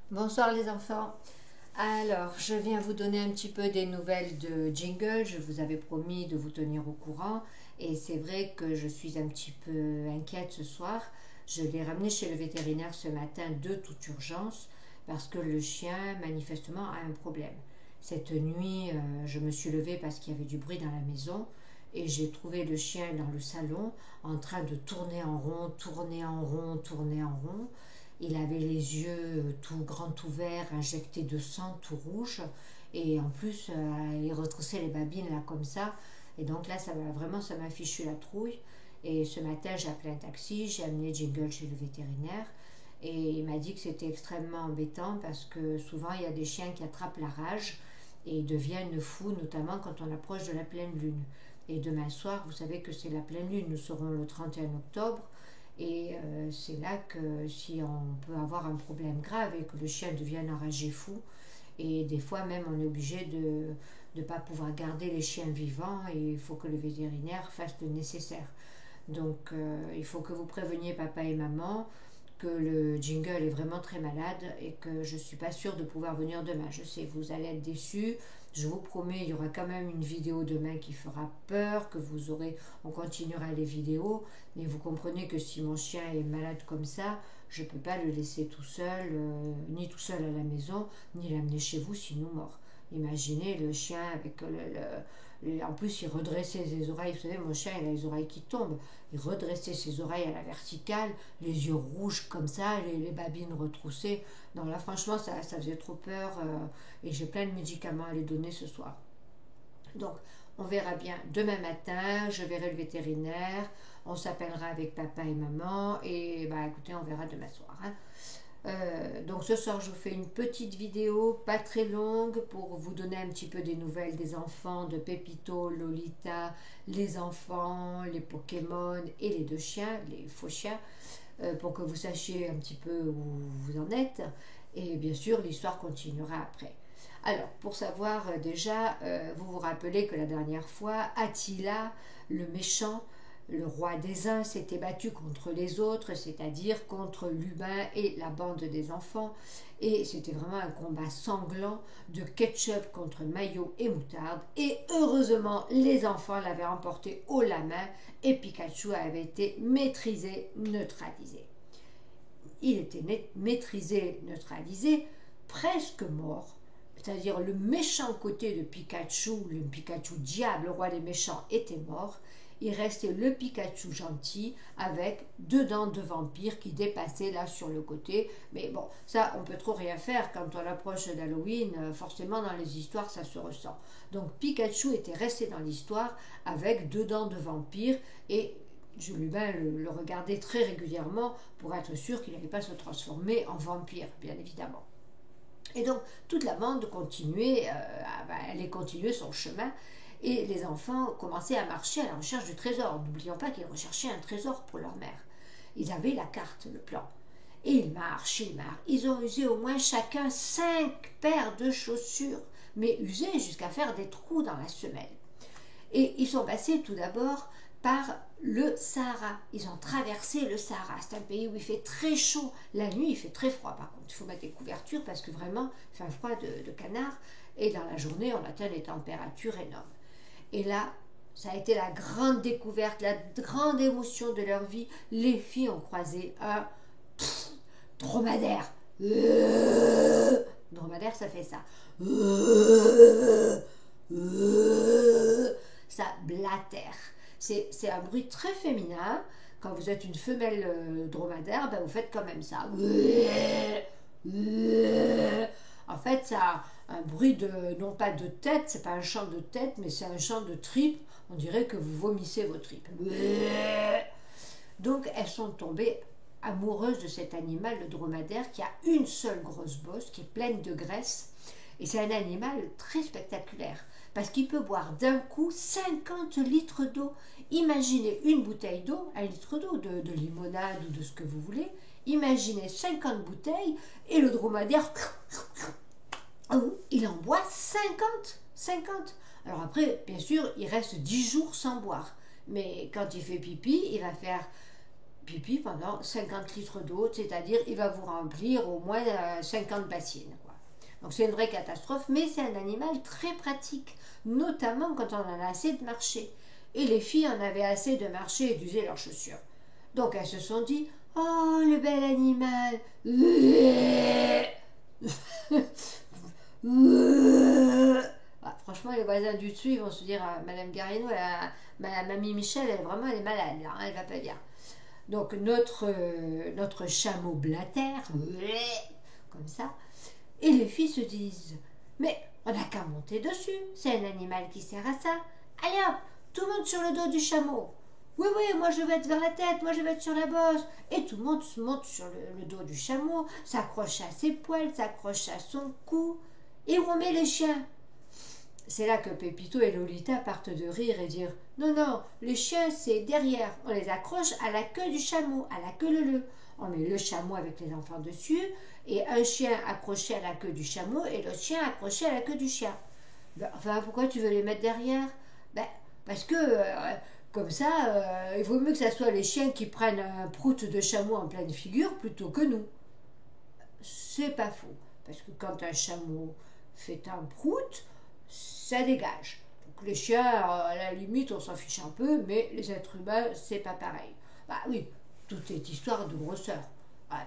Bonsoir les enfants. Alors, je viens vous donner un petit peu des nouvelles de Jingle. Je vous avais promis de vous tenir au courant. Et c'est vrai que je suis un petit peu inquiète ce soir. Je l'ai ramené chez le vétérinaire ce matin de toute urgence parce que le chien, manifestement, a un problème. Cette nuit, je me suis levée parce qu'il y avait du bruit dans la maison et j'ai trouvé le chien dans le salon en train de tourner en rond, tourner en rond, tourner en rond. Il avait les yeux tout grands ouverts, injectés de sang, tout rouge. Et en plus, il retroussait les babines là comme ça. Et donc là, ça m'a fichu la trouille. Et ce matin, j'ai appelé un taxi, j'ai amené Jingle chez le vétérinaire. Et il m'a dit que c'était extrêmement embêtant parce que souvent, il y a des chiens qui attrapent la rage et deviennent fous, notamment quand on approche de la pleine lune. Et demain soir, vous savez que c'est la pleine lune, nous serons le 31 octobre. Et c'est là que si on peut avoir un problème grave et que le chien devienne enragé fou, et des fois même on est obligé de ne pas pouvoir garder les chiens vivants et il faut que le vétérinaire fasse le nécessaire. Donc il faut que vous préveniez papa et maman que le Jingle est vraiment très malade et que je ne suis pas sûre de pouvoir venir demain. Je sais, vous allez être déçus. Je vous promets, il y aura quand même une vidéo demain qui fera peur, que vous aurez, on continuera les vidéos, mais vous comprenez que si mon chien est malade comme ça, je ne peux pas le laisser tout seul, ni tout seul à la maison, ni l'amener chez vous sinon mort. Imaginez le chien avec en plus, il redressait ses oreilles. Vous savez, mon chien, il a les oreilles qui tombent. Il redressait ses oreilles à la verticale, les yeux rouges comme ça, les babines retroussées. Non, là, franchement, ça faisait trop peur. Et j'ai plein de médicaments à lui donner ce soir. Donc, on verra bien demain matin. Je verrai le vétérinaire. On s'appellera avec papa et maman. Et bah, écoutez, on verra demain soir. Hein. Donc ce soir je vous fais une petite vidéo pas très longue pour vous donner un petit peu des nouvelles des enfants de Pépito, Lolita, les enfants, les Pokémon et les deux chiens, les faux chiens, pour que vous sachiez un petit peu où vous en êtes. Et bien sûr l'histoire continuera après. Alors pour savoir déjà, vous vous rappelez que la dernière fois Attila, le méchant, le roi des uns s'était battu contre les autres, c'est-à-dire contre Lubin et la bande des enfants. Et c'était vraiment un combat sanglant de ketchup contre mayo et moutarde. Et heureusement, les enfants l'avaient emporté haut la main et Pikachu avait été maîtrisé, neutralisé. Il était maîtrisé, neutralisé, presque mort. C'est-à-dire le méchant côté de Pikachu, le Pikachu diable, le roi des méchants, était mort. Il restait le Pikachu gentil avec deux dents de vampire qui dépassaient là sur le côté. Mais bon, ça, on peut trop rien faire quand on approche d'Halloween. Forcément, dans les histoires, ça se ressent. Donc, Pikachu était resté dans l'histoire avec deux dents de vampire et Lubin le regardait très régulièrement pour être sûr qu'il n'allait pas se transformer en vampire, bien évidemment. Et donc, toute la bande continuait, allait continuer son chemin. Et les enfants commençaient à marcher à la recherche du trésor. N'oublions pas qu'ils recherchaient un trésor pour leur mère. Ils avaient la carte, le plan. Et ils marchent, ils marchent. Ils ont usé au moins chacun 5 paires de chaussures, mais usées jusqu'à faire des trous dans la semelle. Et ils sont passés tout d'abord par le Sahara. Ils ont traversé le Sahara. C'est un pays où il fait très chaud. La nuit, il fait très froid. Par contre, il faut mettre des couvertures parce que vraiment, il fait un froid de canard. Et dans la journée, on atteint des températures énormes. Et là, ça a été la grande découverte, la grande émotion de leur vie. Les filles ont croisé un dromadaire. Dromadaire, ça fait ça. Ça blatère. C'est un bruit très féminin. Quand vous êtes une femelle dromadaire, ben vous faites quand même ça. En fait, ça a un bruit non pas de tête, c'est pas un chant de tête, mais c'est un chant de tripes. On dirait que vous vomissez vos tripes. Donc, elles sont tombées amoureuses de cet animal, le dromadaire, qui a une seule grosse bosse, qui est pleine de graisse. Et c'est un animal très spectaculaire, parce qu'il peut boire d'un coup 50 litres d'eau. Imaginez une bouteille d'eau, 1 litre d'eau, de limonade ou de ce que vous voulez. Imaginez 50 bouteilles, et le dromadaire, il en boit 50. Alors après, bien sûr, il reste 10 jours sans boire. Mais quand il fait pipi, il va faire pipi pendant 50 litres d'eau, c'est-à-dire il va vous remplir au moins 50 bassines, quoi. Donc c'est une vraie catastrophe, mais c'est un animal très pratique, notamment quand on en a assez de marcher. Et les filles en avaient assez de marcher et d'user leurs chaussures. Donc elles se sont dit, oh le bel animal. Ah, franchement, les voisins du dessus, ils vont se dire, Madame Garino, Mamie Michel, elle est malade, là, elle va pas bien. Donc notre chameau blatère, comme ça, et les filles se disent, mais on n'a qu'à monter dessus, c'est un animal qui sert à ça. Allez hop, tout le monde sur le dos du chameau. Oui, oui, moi je vais être vers la tête, moi je vais être sur la bosse. Et tout le monde se monte sur le dos du chameau, s'accroche à ses poils, s'accroche à son cou. Et où on met les chiens? C'est là que Pépito et Lolita partent de rire et dire « Non, non, les chiens c'est derrière, on les accroche à la queue du chameau, à la queue leu-leu. On met le chameau avec les enfants dessus, et un chien accroché à la queue du chameau, et l'autre chien accroché à la queue du chien. Ben, enfin, pourquoi tu veux les mettre derrière? Ben, parce que, comme ça, il vaut mieux que ce soit les chiens qui prennent un prout de chameau en pleine figure plutôt que nous. » C'est pas faux, parce que quand un chameau fait un prout, ça dégage. Donc les chiens, à la limite, on s'en fiche un peu, mais les êtres humains, c'est pas pareil. Bah oui, tout est histoire de grosseur.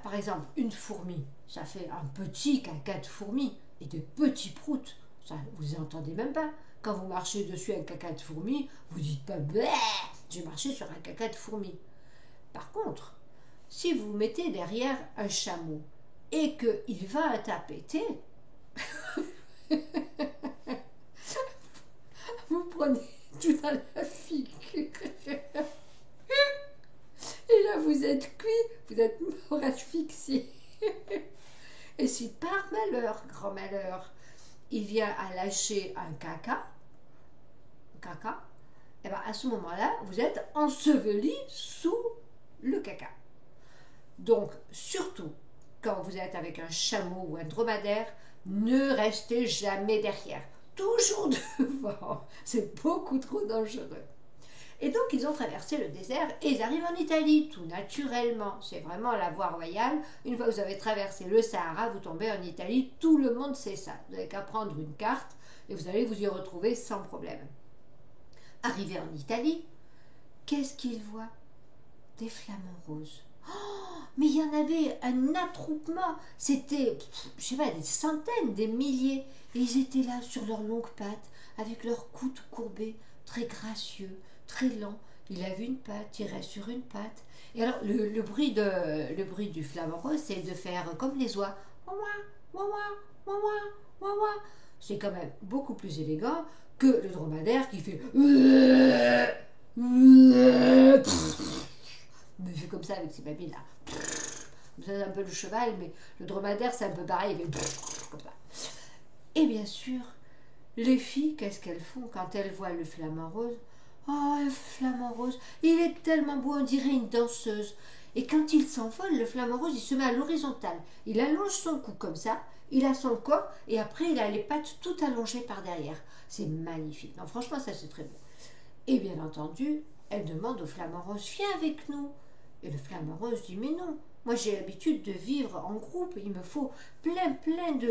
Par exemple, une fourmi, ça fait un petit caca de fourmi et de petits proutes. Ça, vous entendez même pas. Quand vous marchez dessus un caca de fourmi, vous dites pas bleh, j'ai marché sur un caca de fourmi. Par contre, si vous mettez derrière un chameau et qu'il va tapeter, vous prenez tout dans la figure. Et là, vous êtes cuit, vous êtes mort asphyxié. Et si par malheur, grand malheur, il vient à lâcher un caca, et bien à ce moment-là, vous êtes enseveli sous le caca. Donc, surtout, quand vous êtes avec un chameau ou un dromadaire, ne restez jamais derrière. Toujours devant. C'est beaucoup trop dangereux. Et donc, ils ont traversé le désert et ils arrivent en Italie, tout naturellement. C'est vraiment la voie royale. Une fois que vous avez traversé le Sahara, vous tombez en Italie. Tout le monde sait ça. Vous n'avez qu'à prendre une carte et vous allez vous y retrouver sans problème. Arrivé en Italie, qu'est-ce qu'ils voient? Des flamants roses. Oh, mais il y en avait un attroupement. C'était, je sais pas, des centaines, des milliers. Et ils étaient là sur leurs longues pattes, avec leurs coups tout courbés, très gracieux, très lents. Il a vu une patte, il reste sur une patte. Et alors, le bruit du flamant rose, c'est de faire comme les oies. Ouah, ouah, ouah, ouah, ouah. C'est quand même beaucoup plus élégant que le dromadaire qui fait... Il fait comme ça avec ses babines là. C'est un peu le cheval, mais le dromadaire c'est un peu pareil, il fait comme ça. Et bien sûr, les filles, qu'est-ce qu'elles font quand elles voient le flamant rose? Oh, le flamant rose, il est tellement beau, on dirait une danseuse. Et quand il s'envole, le flamant rose, il se met à l'horizontale. Il allonge son cou comme ça, il a son corps, et après il a les pattes tout allongées par derrière. C'est magnifique. Non, franchement, ça c'est très beau. Et bien entendu, elle demande au flamant rose, viens avec nous. Et le flamant rose dit, mais non, moi j'ai l'habitude de vivre en groupe, il me faut plein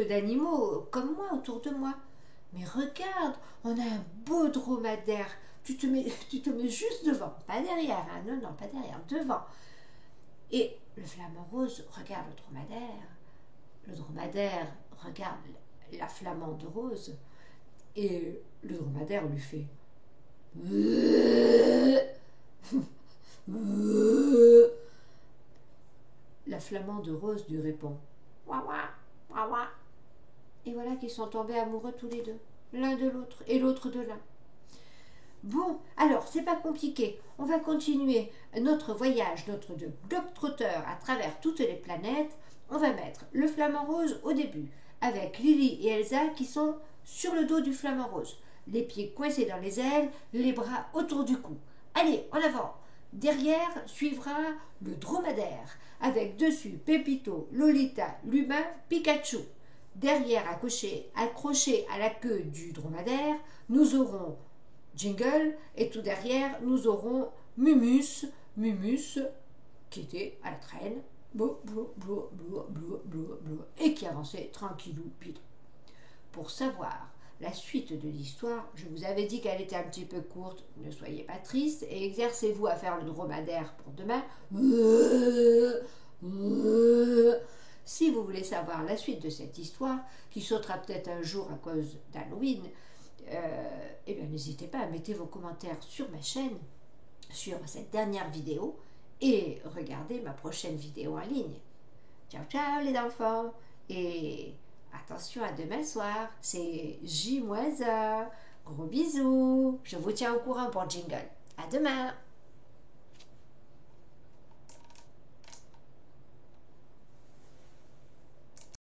d'animaux comme moi autour de moi. Mais regarde, on a un beau dromadaire, tu te mets juste devant, pas derrière, hein, non, pas derrière, devant. Et le flamant rose regarde le dromadaire regarde la flamande rose, et le dromadaire lui fait la flamande rose lui répond ouah ouah ouah ouah. Et voilà qu'ils sont tombés amoureux tous les deux, l'un de l'autre et l'autre de l'un. Bon, alors c'est pas compliqué, on va continuer notre voyage, notre globe-trotteur à travers toutes les planètes. On va mettre le flamant rose au début, avec Lily et Elsa qui sont sur le dos du flamant rose, les pieds coincés dans les ailes, les bras autour du cou. Allez, en avant. Derrière suivra le dromadaire, avec dessus Pépito, Lolita, l'humain, Pikachu. Derrière, accroché à la queue du dromadaire, nous aurons Jingle, et tout derrière, nous aurons Mumus, qui était à la traîne, et qui avançait tranquillou, bidon. Pour savoir la suite de l'histoire, je vous avais dit qu'elle était un petit peu courte, ne soyez pas triste et exercez-vous à faire le dromadaire pour demain. Si vous voulez savoir la suite de cette histoire, qui sautera peut-être un jour à cause d'Halloween, eh bien n'hésitez pas à mettre vos commentaires sur ma chaîne, sur cette dernière vidéo, et regardez ma prochaine vidéo en ligne. Ciao ciao les enfants, et attention à demain soir, c'est J-1. Gros bisous, je vous tiens au courant pour Jingle. À demain.